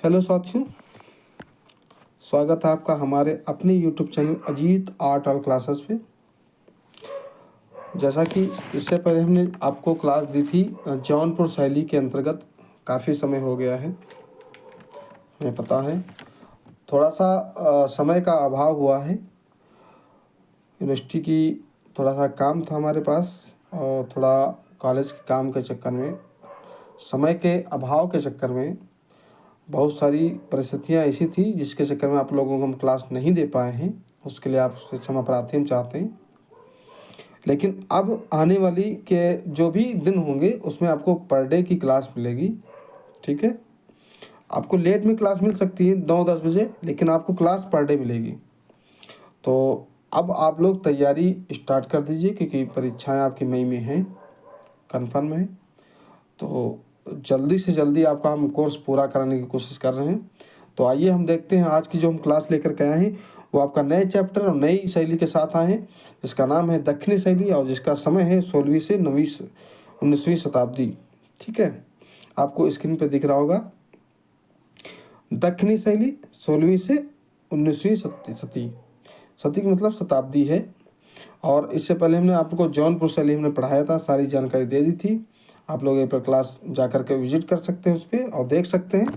Hello साथियों, स्वागत है आपका हमारे अपने YouTube channel Ajit art all classes पे। जैसा कि इससे पहले हमने आपको क्लास दी थी जौनपुर शैली के अंतर्गत, काफ़ी समय हो गया है हमें पता है। थोड़ा सा समय का अभाव हुआ है, यूनिवर्सिटी की थोड़ा सा काम था हमारे पास और थोड़ा कॉलेज के काम के चक्कर में, समय के अभाव के चक्कर में बहुत सारी परिस्थितियाँ ऐसी थी जिसके चक्कर में आप लोगों को हम क्लास नहीं दे पाए हैं। उसके लिए आपसे क्षमा प्रार्थी हम चाहते हैं। लेकिन अब आने वाली के जो भी दिन होंगे उसमें आपको पर डे की क्लास मिलेगी, ठीक है। आपको लेट में क्लास मिल सकती है 9-10 बजे, लेकिन आपको क्लास पर डे मिलेगी। तो अब आप लोग तैयारी स्टार्ट कर दीजिए क्योंकि परीक्षाएं आपकी मई में हैं, कन्फर्म है। तो जल्दी से जल्दी आपका हम कोर्स पूरा कराने की कोशिश कर रहे हैं। तो आइए हम देखते हैं आज की जो हम क्लास लेकर के आए हैं वो आपका नए चैप्टर और नई शैली के साथ आए हैं, जिसका नाम है दक्षिणी शैली और जिसका समय है 16वीं से 19वीं शताब्दी, ठीक है। आपको स्क्रीन पे दिख रहा होगा दक्षिणी शैली 16वीं से 19वीं सती सती का मतलब शताब्दी है। और इससे पहले हमने आपको जौनपुर शैली हमने पढ़ाया था, सारी जानकारी दे दी थी। आप लोग एक बार क्लास जा कर के विजिट कर सकते हैं उस पर और देख सकते हैं,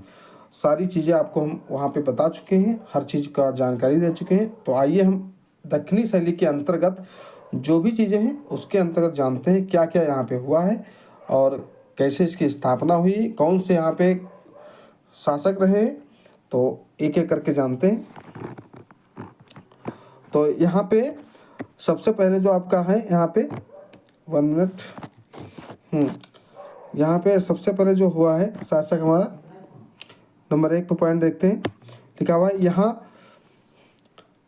सारी चीज़ें आपको हम वहाँ पे बता चुके हैं, हर चीज़ का जानकारी दे चुके हैं। तो आइए हम दक्षिणी शैली के अंतर्गत जो भी चीज़ें हैं उसके अंतर्गत जानते हैं क्या क्या यहाँ पे हुआ है और कैसे इसकी स्थापना हुई, कौन से यहाँ पे शासक रहे। तो एक एक करके जानते हैं। तो यहाँ पे सबसे पहले जो आपका है यहाँ पे 1 मिनट, यहाँ पे सबसे पहले जो हुआ है शासक हमारा, नंबर 1 पे पॉइंट देखते हैं। लिखा हुआ है यहाँ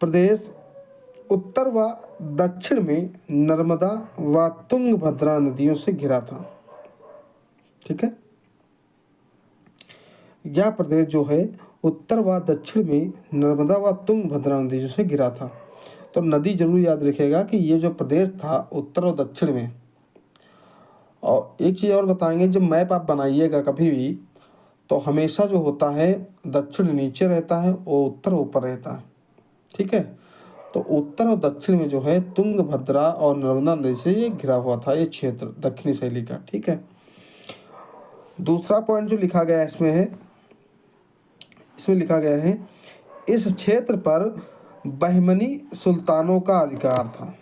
प्रदेश उत्तर व दक्षिण में नर्मदा व तुंगभद्रा नदियों से घिरा था, ठीक है। यह प्रदेश जो है उत्तर व दक्षिण में नर्मदा व तुंगभद्रा नदियों से घिरा था। तो नदी जरूर याद रखिएगा कि ये जो प्रदेश था उत्तर और दक्षिण में। और एक चीज़ और बताएंगे, जब मैप आप बनाइएगा कभी भी तो हमेशा जो होता है दक्षिण नीचे रहता है और उत्तर ऊपर रहता है, ठीक है। तो उत्तर और दक्षिण में जो है तुंगभद्रा और नर्मदा नदी से ये घिरा हुआ था ये क्षेत्र दक्षिणी शैली का, ठीक है। दूसरा पॉइंट जो लिखा गया है इसमें है, इसमें लिखा गया है इस क्षेत्र पर बहमनी सुल्तानों का अधिकार था।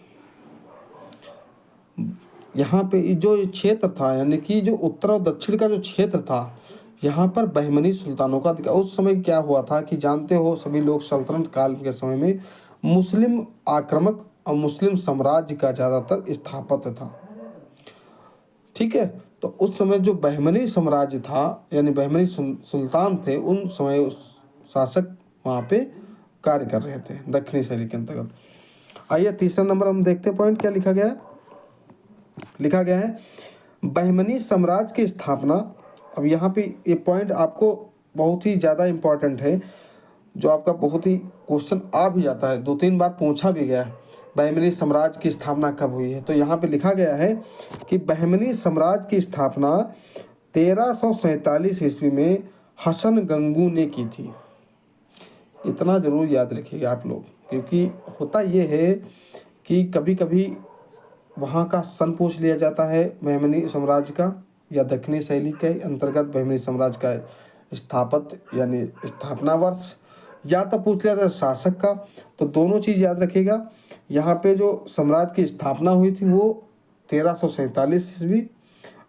यहाँ पे जो क्षेत्र था यानी कि जो उत्तर और दक्षिण का जो क्षेत्र था यहाँ पर बहमनी सुल्तानों का अधिकार। उस समय क्या हुआ था कि जानते हो सभी लोग, सल्तनत काल के समय में मुस्लिम आक्रामक और मुस्लिम साम्राज्य का ज़्यादातर स्थापत्य था, ठीक है। तो उस समय जो बहमनी साम्राज्य था यानी बहमनी सुल्तान थे, उन समय उस शासक वहाँ पे कार्य कर रहे थे दक्षिणी शैली के अंतर्गत। आइए तीसरा नंबर हम देखते हैं पॉइंट क्या लिखा गया है। लिखा गया है बहमनी साम्राज्य की स्थापना। अब यहाँ पे ये पॉइंट आपको बहुत ही ज़्यादा इम्पोर्टेंट है, जो आपका बहुत ही क्वेश्चन आ भी जाता है, 2-3 बार पूछा भी गया है, बहमनी साम्राज्य की स्थापना कब हुई है। तो यहाँ पे लिखा गया है कि बहमनी साम्राज्य की स्थापना 1347 ईस्वी में हसन गंगू ने की थी। इतना ज़रूर याद रखिएगा आप लोग, क्योंकि होता ये है कि कभी कभी वहाँ का सन पूछ लिया जाता है बहमनी साम्राज्य का या दक्षिणी शैली के अंतर्गत बहमनी साम्राज्य का स्थापत्य यानी स्थापना वर्ष, या तो पूछ लिया जाता है शासक का। तो दोनों चीज़ याद रखिएगा। यहाँ पे जो साम्राज्य की स्थापना हुई थी वो 1347 ईस्वी,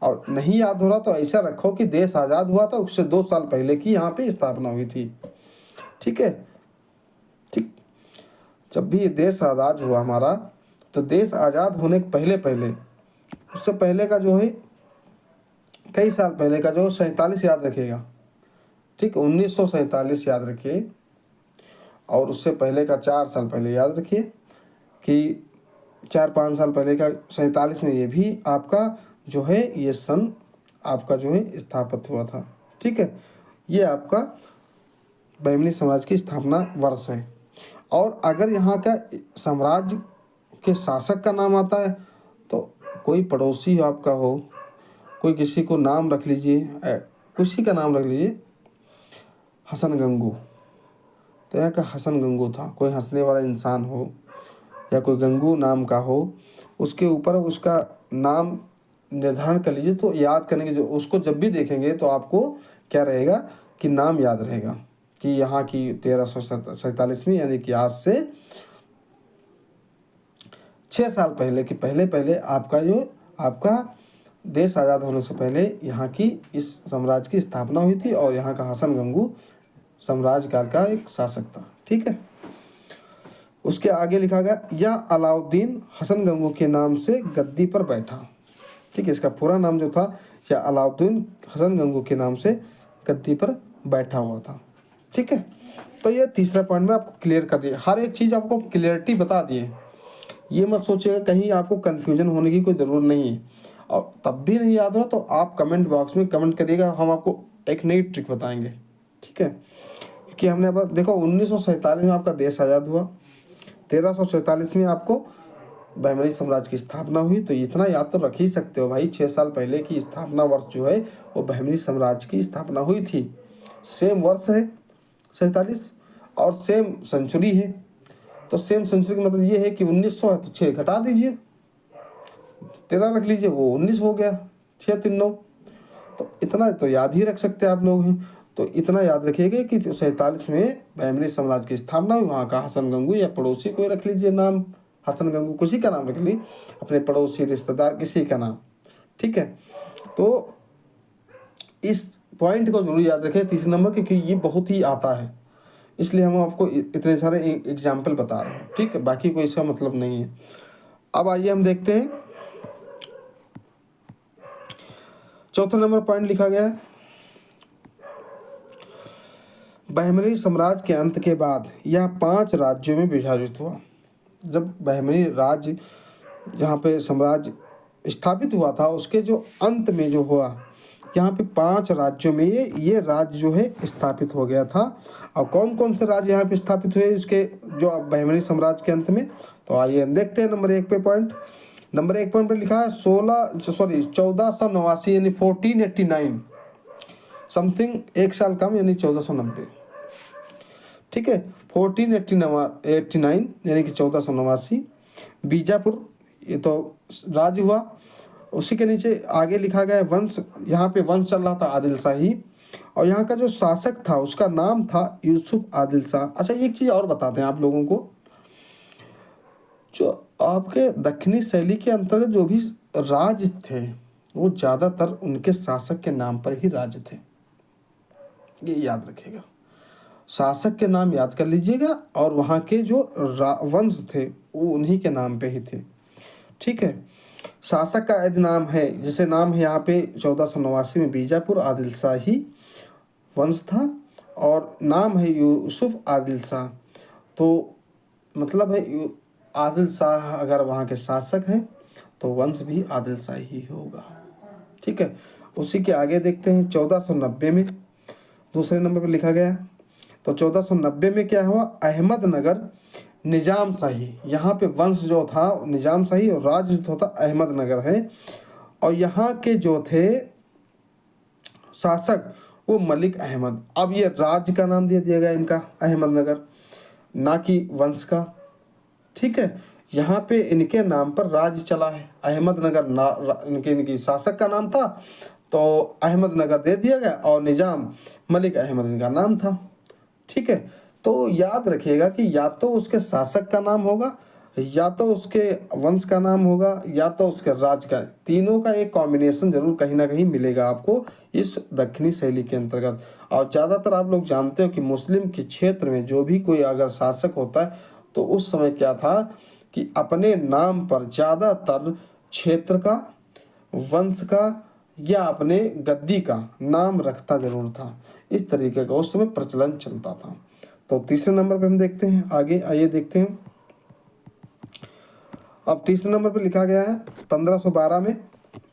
और नहीं याद हो रहा तो ऐसा रखो कि देश आज़ाद हुआ था उससे 2 साल पहले की यहाँ पे स्थापना हुई थी, ठीक है। ठीक, जब भी ये देश आज़ाद हुआ हमारा, तो देश आज़ाद होने के पहले पहले उससे पहले का जो है कई साल पहले का जो 47 याद रखिएगा, ठीक, 1947 याद रखिए। और उससे पहले का 4 साल पहले याद रखिए कि 4-5 साल पहले का 47 में ये भी आपका जो है ये सन आपका जो है स्थापित हुआ था, ठीक है। ये आपका बहमनी साम्राज्य की स्थापना वर्ष है। और अगर यहाँ का साम्राज्य के शासक का नाम आता है तो कोई पड़ोसी आपका हो, कोई किसी को नाम रख लीजिए, किसी का नाम रख लीजिए, हसन गंगू। तो यहाँ का हसन गंगू था, कोई हंसने वाला इंसान हो या कोई गंगू नाम का हो, उसके ऊपर उसका नाम निर्धारण कर लीजिए। तो याद करने की जो उसको जब भी देखेंगे तो आपको क्या रहेगा कि नाम याद रहेगा कि यहाँ की 1347 यानी कि आज से 6 साल पहले कि पहले आपका देश आज़ाद होने से पहले यहाँ की इस साम्राज्य की स्थापना हुई थी और यहाँ का हसन गंगू साम्राज्य काल का एक शासक था। ठीक है, उसके आगे लिखा गया या अलाउद्दीन हसन गंगू के नाम से गद्दी पर बैठा। ठीक है, इसका पूरा नाम जो था या अलाउद्दीन हसन गंगू के नाम से गद्दी पर बैठा हुआ था। ठीक है, तो ये तीसरा पॉइंट में आपको क्लियर कर दिया, हर एक चीज़ आपको क्लियरिटी बता दिए। ये मत सोचिएगा कहीं आपको कन्फ्यूजन होने की कोई ज़रूरत नहीं है, और तब भी नहीं याद हो तो आप कमेंट बॉक्स में कमेंट करिएगा, हम आपको एक नई ट्रिक बताएंगे। ठीक है, कि हमने अब देखो 1947 में आपका देश आज़ाद हुआ, 1347 में आपको बहमनी साम्राज्य की स्थापना हुई। तो इतना याद तो रख ही सकते हो भाई, 6 साल पहले की स्थापना वर्ष जो है वो बहमनी साम्राज्य की स्थापना हुई थी। सेम वर्ष है 47 और सेम सेंचुरी है। तो सेम सेंचुरी का मतलब ये है कि 1900 है तो 6 घटा दीजिए, 13 रख लीजिए, वो 19 हो गया, 6 3 9। तो इतना तो याद ही रख सकते हैं आप लोग हैं। तो इतना याद रखिएगा कि 47 में बहमनी साम्राज्य की स्थापना हुई, वहाँ का हसन गंगू या पड़ोसी कोई रख लीजिए नाम, हसन गंगू किसी का नाम रख ली, अपने पड़ोसी रिश्तेदार किसी का नाम। ठीक है, तो इस पॉइंट को जरूर याद रखें 30 नंबर, क्योंकि ये बहुत ही आता है, इसलिए हम आपको इतने सारे एग्जाम्पल बता रहे हैं। ठीक है, बाकी कोई इसका मतलब नहीं है। अब आइए हम देखते हैं चौथा नंबर पॉइंट लिखा गया है, बहमनी साम्राज्य के अंत के बाद यह 5 राज्यों में विभाजित हुआ। जब बहमनी राज्य यहाँ पे साम्राज्य स्थापित हुआ था, उसके जो अंत में जो हुआ, यहाँ पे 5 राज्यों में ये राज्य जो है स्थापित हो गया था। और कौन कौन से राज्य यहाँ पे स्थापित हुए इसके जो बहमनी साम्राज्य के अंत में, तो आइए हम देखते हैं। नंबर 1 पे लिखा है 1489 यानी 1489 समथिंग, 1 साल कम यानी 1490। ठीक है, 1489 यानी कि 1489 बीजापुर ये तो राज्य हुआ। उसी के नीचे आगे लिखा गया है वंश, यहाँ पे वंश चल रहा था आदिल शाही, और यहाँ का जो शासक था उसका नाम था यूसुफ आदिल शाह। अच्छा, एक चीज़ और बताते हैं आप लोगों को, जो आपके दक्षिणी शैली के अंतर्गत जो भी राज्य थे वो ज़्यादातर उनके शासक के नाम पर ही राज्य थे, ये याद रखिएगा। शासक के नाम याद कर लीजिएगा और वहाँ के जो वंश थे वो उन्हीं के नाम पे ही थे। ठीक है, शासक का यदि नाम है, जैसे नाम है यहाँ पे 1489 में बीजापुर आदिल शाही वंश था, और नाम है यूसुफ आदिल शाह, तो मतलब है आदिल शाह अगर वहाँ के शासक हैं तो वंश भी आदिल शाही ही होगा। ठीक है, उसी के आगे देखते हैं 1490 में दूसरे नंबर पर लिखा गया। तो 1490 में क्या हुआ, अहमदनगर निजाम शाही, यहाँ पे वंश जो था निजाम शाही और राज्य जो था अहमदनगर है, और यहाँ के जो थे शासक वो मलिक अहमद। अब ये राज्य का नाम दे दिया गया इनका अहमदनगर, ना कि वंश का। ठीक है, यहाँ पे इनके नाम पर राज्य चला है, अहमदनगर इनकी शासक का नाम था तो अहमदनगर दे दिया गया, और निजाम मलिक अहमद इनका नाम था। ठीक है, तो याद रखिएगा कि या तो उसके शासक का नाम होगा, या तो उसके वंश का नाम होगा, या तो उसके राज्य का, तीनों का एक कॉम्बिनेशन जरूर कहीं ना कहीं मिलेगा आपको इस दक्षिणी शैली के अंतर्गत। और ज़्यादातर आप लोग जानते हो कि मुस्लिम के क्षेत्र में जो भी कोई अगर शासक होता है तो उस समय क्या था कि अपने नाम पर ज़्यादातर क्षेत्र का, वंश का या अपने गद्दी का नाम रखता जरूर था। इस तरीके का उस समय प्रचलन चलता था। तो तीसरे नंबर पे हम देखते हैं, आगे आइए देखते हैं। अब तीसरे नंबर पे लिखा गया है 1512 में।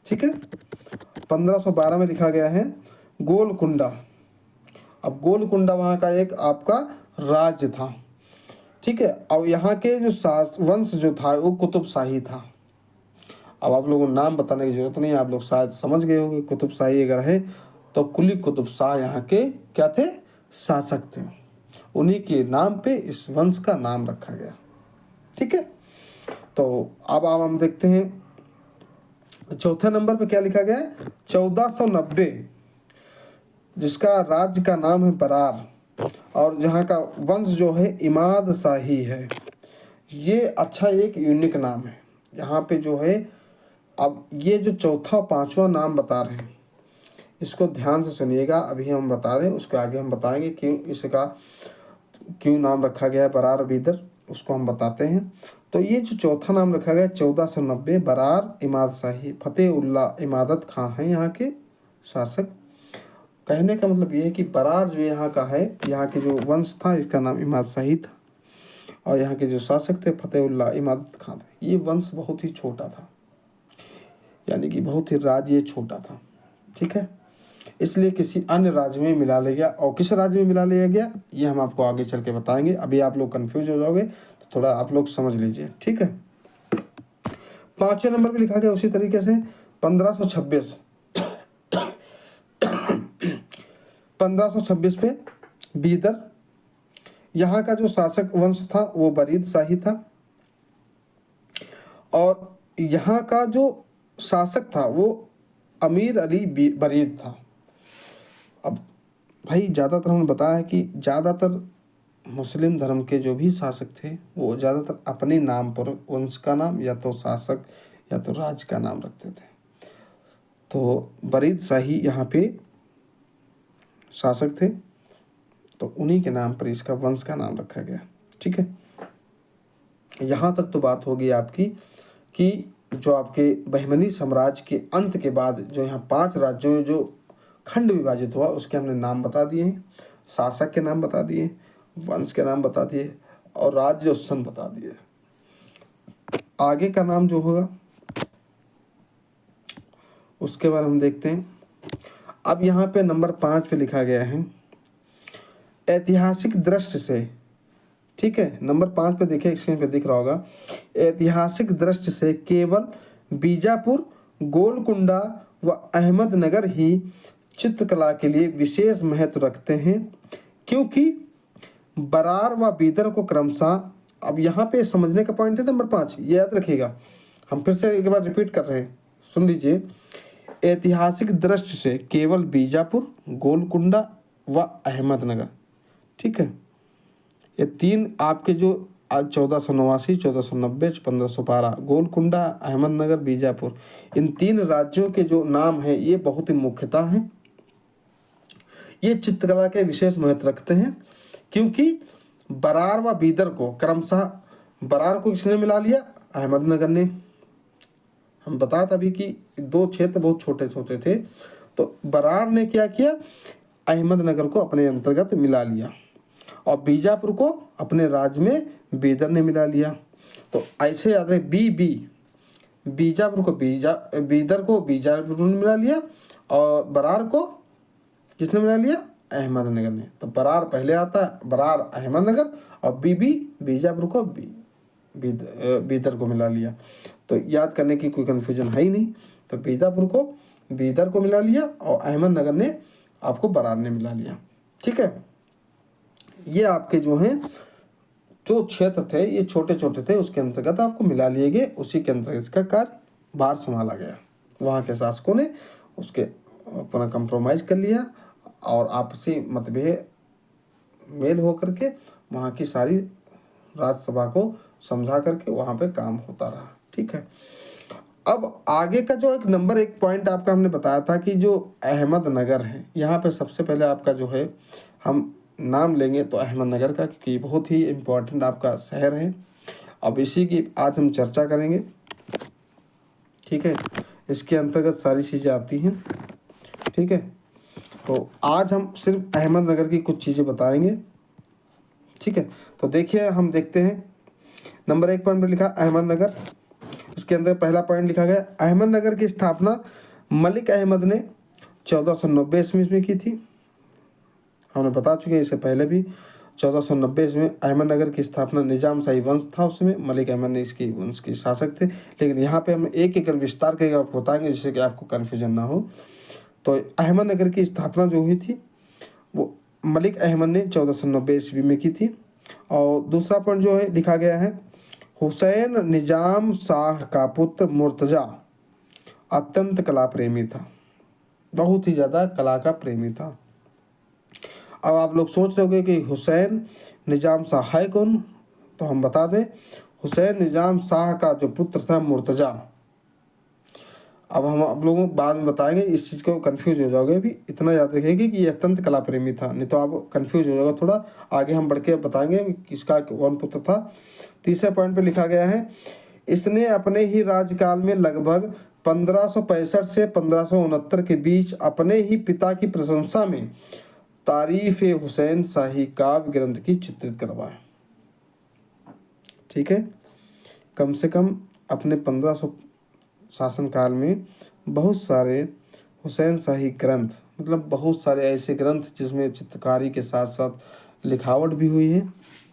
ठीक है, 1512 में लिखा गया है गोलकुंडा। अब गोलकुंडा वहाँ का एक आपका राज्य था। ठीक है, और यहाँ के जो वंश जो था वो कुतुब शाही था। अब आप लोगों को नाम बताने की जरूरत नहीं है, आप लोग शायद समझ गए होंगे। कुतुब शाही अगर है तो कुली कुतुब शाह यहाँ के क्या थे, शासक थे, उन्हीं के नाम पे इस वंश का नाम रखा गया। ठीक है, तो अब हम देखते हैं चौथे नंबर पे क्या लिखा गया है, 1490, जिसका राज्य का नाम है बरार और जहाँ का वंश जो है इमाद शाही है। ये अच्छा एक यूनिक नाम है। यहाँ पे जो है, अब ये जो चौथा पांचवा नाम बता रहे हैं इसको ध्यान से सुनिएगा। अभी हम बता रहे हैं, उसके आगे हम बताएंगे क्यों नाम रखा गया है बरार बीदर, उसको हम बताते हैं। तो ये जो चौथा नाम रखा गया 1490, बरार इमाद शाही, फतेह उल्लाह इमादत खां हैं यहाँ के शासक। कहने का मतलब ये है कि बरार जो यहाँ का है, यहाँ के जो वंश था इसका नाम इमाद शाही था और यहाँ के जो शासक थे फतेह उल्लाह इमादत खां थे। ये वंश बहुत ही छोटा था, यानी कि बहुत ही राज्य छोटा था। ठीक है, इसलिए किसी अन्य राज्य में मिला लिया गया। और किस राज्य में मिला लिया गया ये हम आपको आगे चल के बताएंगे। अभी आप लोग कंफ्यूज हो जाओगे तो थोड़ा आप लोग समझ लीजिए। ठीक है, पांचवें नंबर पे लिखा गया उसी तरीके से 1526 1526 पे बीदर, यहाँ का जो शासक वंश था वो बरीद शाही था और यहाँ का जो शासक था वो अमीर अली बरीद था। अब भाई ज़्यादातर हमने बताया है कि ज़्यादातर मुस्लिम धर्म के जो भी शासक थे वो ज़्यादातर अपने नाम पर वंश का नाम या तो शासक या तो राज का नाम रखते थे। तो बरीद शाही यहाँ पे शासक थे, तो उन्हीं के नाम पर इसका वंश का नाम रखा गया। ठीक है, यहाँ तक तो बात होगी आपकी कि जो आपके बहमनी साम्राज्य के अंत के बाद जो यहाँ 5 राज्यों में जो खंड विभाजित हुआ उसके हमने नाम बता दिए हैं, शासक के नाम बता दिए, वंश के नाम बता दिए और राज्य और सन बता दिए। आगे का नाम जो होगा उसके बाद हम देखते हैं। अब यहाँ पे नंबर 5 पे लिखा गया है ऐतिहासिक दृष्टि से। ठीक है, नंबर 5 पे देखिए, स्क्रीन पे दिख रहा होगा, ऐतिहासिक दृष्टि से केवल बीजापुर, गोलकुंडा व अहमदनगर ही चित्रकला के लिए विशेष महत्व रखते हैं, क्योंकि बरार व बीदर को क्रमशः, अब यहाँ पे समझने का पॉइंट है नंबर 5, ये याद रखिएगा। हम फिर से एक बार रिपीट कर रहे हैं, सुन लीजिए। ऐतिहासिक दृष्टि से केवल बीजापुर, गोलकुंडा व अहमदनगर, ठीक है, ये 3 आपके जो 1489, 1490, 1512, गोलकुंडा, अहमदनगर, बीजापुर, इन 3 राज्यों के जो नाम हैं ये बहुत ही मुख्यतः हैं। ये चित्रकला के विशेष महत्व रखते हैं, क्योंकि बरार व बीदर को क्रमशः, बरार को किसने मिला लिया, अहमदनगर ने। हम बता था अभी कि 2 क्षेत्र बहुत छोटे छोटे थे, तो बरार ने क्या किया, अहमदनगर को अपने अंतर्गत मिला लिया और बीजापुर को अपने राज्य में बीदर ने मिला लिया। तो ऐसे याद है, बीजापुर को बीदर को बीजापुर ने मिला लिया और बरार को किसने मिला लिया, अहमदनगर ने। तो बरार पहले आता है, बरार अहमदनगर, और बीजापुर को बीदर को मिला लिया। तो याद करने की कोई कन्फ्यूजन है ही नहीं। तो बीजापुर को बीदर को मिला लिया और अहमदनगर ने आपको बरार ने मिला लिया। ठीक है, ये आपके जो हैं जो क्षेत्र थे ये छोटे छोटे थे, उसके अंतर्गत आपको मिला लिए गए, उसी के अंतर्गत इसका कार्य भार संभाला गया। वहाँ के शासकों ने उसके अपना कंप्रोमाइज कर लिया और आपसी मतभेद मेल हो करके वहाँ की सारी राज्यसभा को समझा करके वहाँ पे काम होता रहा। ठीक है, अब आगे का जो एक नंबर 1 पॉइंट आपका हमने बताया था कि जो अहमदनगर है, यहाँ पे सबसे पहले आपका जो है हम नाम लेंगे तो अहमदनगर का, क्योंकि बहुत ही इम्पोर्टेंट आपका शहर है। अब इसी की आज हम चर्चा करेंगे। ठीक है, इसके अंतर्गत सारी चीज़ें आती हैं। ठीक है, तो आज हम सिर्फ अहमदनगर की कुछ चीज़ें बताएंगे। ठीक है, तो देखिए हम देखते हैं नंबर 1 पॉइंट पर लिखा अहमदनगर। उसके अंदर पहला पॉइंट लिखा गया, अहमदनगर की स्थापना मलिक अहमद ने 1490 ईस्वी में की थी। हमने बता चुके हैं इससे पहले भी। 1490 में अहमदनगर की स्थापना निजाम शाही वंश था, उसमें मलिक अहमद ने इसकी वंश के शासक थे। लेकिन यहाँ पे हम एक एक विस्तार करके आपको बताएंगे जिससे कि आपको कन्फ्यूजन ना हो। तो अहमदनगर की स्थापना जो हुई थी वो मलिक अहमद ने 1490 ईस्वी में की थी। और दूसरा पॉइंट जो है लिखा गया है, हुसैन निजाम शाह का पुत्र मुर्तजा अत्यंत कला प्रेमी था, बहुत ही ज़्यादा कला का प्रेमी था। अब आप लोग सोच रहे होंगे कि हुसैन निजाम शाह है कौन, तो हम बता दें, हुसैन निजाम शाह का जो पुत्र था मुर्तजा। अब हम आप लोगों को बाद में बताएंगे, इस चीज़ को कंफ्यूज हो जाओगे। अभी इतना याद रखिएगा कि ये अत्यंत कला प्रेमी था, नहीं तो आप कंफ्यूज हो जाओगे थोड़ा। आगे हम बढ़ के बताएंगे किसका कौन पुत्र था। तीसरे पॉइंट पे लिखा गया है, इसने अपने ही राज्यकाल में लगभग 1565 से 1569 के बीच अपने ही पिता की प्रशंसा में तारीफ हुसैन शाही काव्य ग्रंथ की चित्रित करवाए। ठीक है, कम से कम अपने 1500 शासनकाल में बहुत सारे हुसैन शाही ग्रंथ, मतलब बहुत सारे ऐसे ग्रंथ जिसमें चित्रकारी के साथ साथ लिखावट भी हुई है,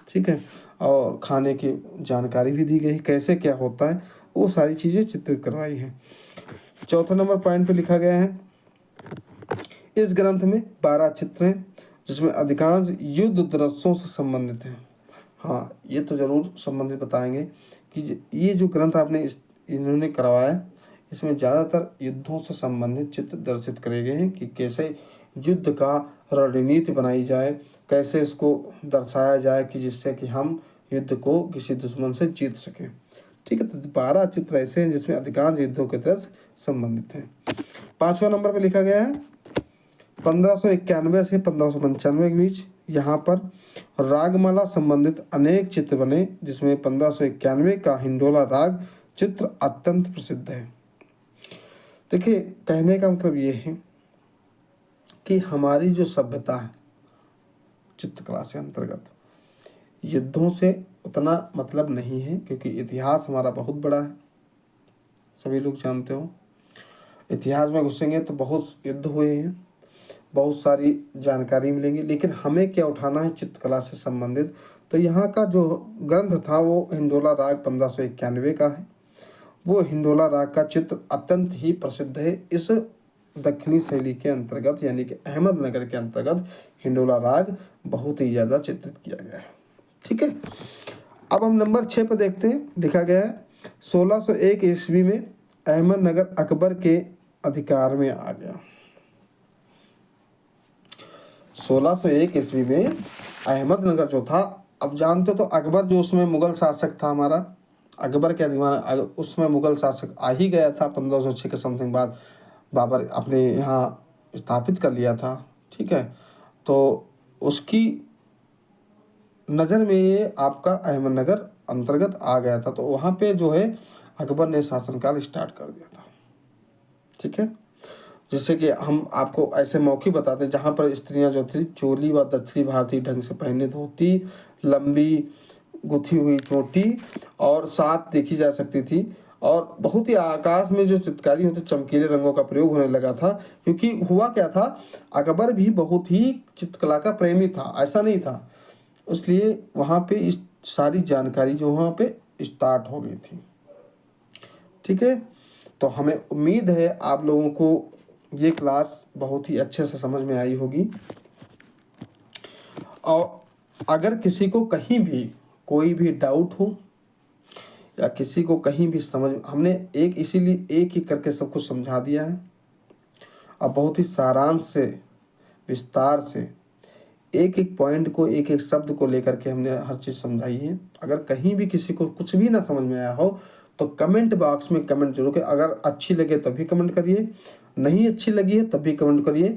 ठीक है, और खाने की जानकारी भी दी गई, कैसे क्या होता है, वो सारी चीज़ें चित्रित करवाई हैं। चौथा नंबर पॉइंट पे लिखा गया है, इस ग्रंथ में 12 चित्र हैं जिसमें अधिकांश युद्ध दृश्यों से संबंधित हैं। हाँ, ये तो ज़रूर संबंधित बताएंगे कि ये जो ग्रंथ आपने इन्होंने करवाया, इसमें ज़्यादातर युद्धों से संबंधित चित्र दर्शित करे गए हैं कि कैसे युद्ध का रणनीति बनाई जाए, कैसे इसको दर्शाया जाए कि जिससे कि हम युद्ध को किसी दुश्मन से जीत सकें। ठीक है, तो 12 चित्र ऐसे हैं जिसमें अधिकांश युद्धों के दृश्य संबंधित हैं। 5वां नंबर पर लिखा गया है, 1591 से 1595 के बीच यहाँ पर रागमाला संबंधित अनेक चित्र बने, जिसमें 1591 का हिंडोला राग चित्र अत्यंत प्रसिद्ध है। देखिए, कहने का मतलब ये है कि हमारी जो सभ्यता है चित्रकला से अंतर्गत युद्धों से उतना मतलब नहीं है, क्योंकि इतिहास हमारा बहुत बड़ा है, सभी लोग जानते हो। इतिहास में घुसेंगे तो बहुत युद्ध हुए हैं, बहुत सारी जानकारी मिलेंगी, लेकिन हमें क्या उठाना है चित्रकला से संबंधित। तो यहाँ का जो ग्रंथ था वो हिंडोला राग 1591 का है। वो हिंडोला राग का चित्र अत्यंत ही प्रसिद्ध है। इस दक्षिणी शैली के अंतर्गत यानी कि अहमदनगर के अंतर्गत हिंडोला राग बहुत ही ज़्यादा चित्रित किया गया है। ठीक है, अब हम नंबर 6 पर देखते हैं। लिखा गया है, 1601 ईस्वी में अहमदनगर अकबर के अधिकार में आ गया। 1601 ईस्वी में अहमदनगर जो था, अब जानते तो अकबर जो उसमें मुगल शासक था हमारा, अकबर के अधिकार उसमें मुगल शासक आ ही गया था। 1506 के समथिंग बाद बाबर अपने यहाँ स्थापित कर लिया था। ठीक है, तो उसकी नज़र में ये आपका अहमदनगर अंतर्गत आ गया था, तो वहाँ पे जो है अकबर ने शासनकाल स्टार्ट कर दिया था। ठीक है, जिससे कि हम आपको ऐसे मौके बताते हैं जहाँ पर स्त्रियाँ जो थी चोली व दक्षिणी भारतीय ढंग से पहने धोती, लंबी गुथी हुई चोटी और साथ देखी जा सकती थी, और बहुत ही आकाश में जो चित्रकारी होती चमकीले रंगों का प्रयोग होने लगा था। क्योंकि हुआ क्या था, अकबर भी बहुत ही चित्रकला का प्रेमी था, ऐसा नहीं था, इसलिए वहाँ पे इस सारी जानकारी जो वहाँ पे स्टार्ट हो गई थी। ठीक है, तो हमें उम्मीद है आप लोगों को ये क्लास बहुत ही अच्छे से समझ में आई होगी। और अगर किसी को कहीं भी कोई भी डाउट हो या किसी को कहीं भी समझ, हमने इसीलिए एक ही करके सब कुछ समझा दिया है। अब बहुत ही सारांश से, विस्तार से, एक एक पॉइंट को, एक एक शब्द को लेकर के हमने हर चीज़ समझाई है। अगर कहीं भी किसी को कुछ भी ना समझ में आया हो तो कमेंट बॉक्स में कमेंट जरूर करें। अगर अच्छी लगे तभी कमेंट करिए, नहीं अच्छी लगी है तभी कमेंट करिए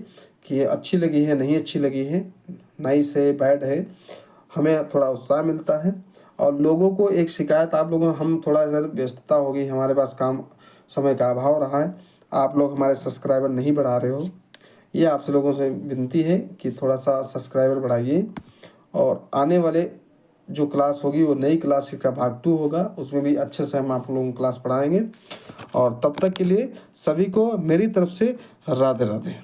कि अच्छी लगी है, नहीं अच्छी लगी है, नाइस है, बैड है, हमें थोड़ा उत्साह मिलता है। और लोगों को एक शिकायत, आप लोगों हम थोड़ा सा व्यस्तता हो गई, हमारे पास काम समय का अभाव रहा है, आप लोग हमारे सब्सक्राइबर नहीं बढ़ा रहे हो, ये आपसे लोगों से विनती है कि थोड़ा सा सब्सक्राइबर बढ़ाइए। और आने वाले जो क्लास होगी वो नई क्लास का भाग 2 होगा, उसमें भी अच्छे से हम आप लोगों को क्लास पढ़ाएंगे। और तब तक के लिए सभी को मेरी तरफ से राधे राधे।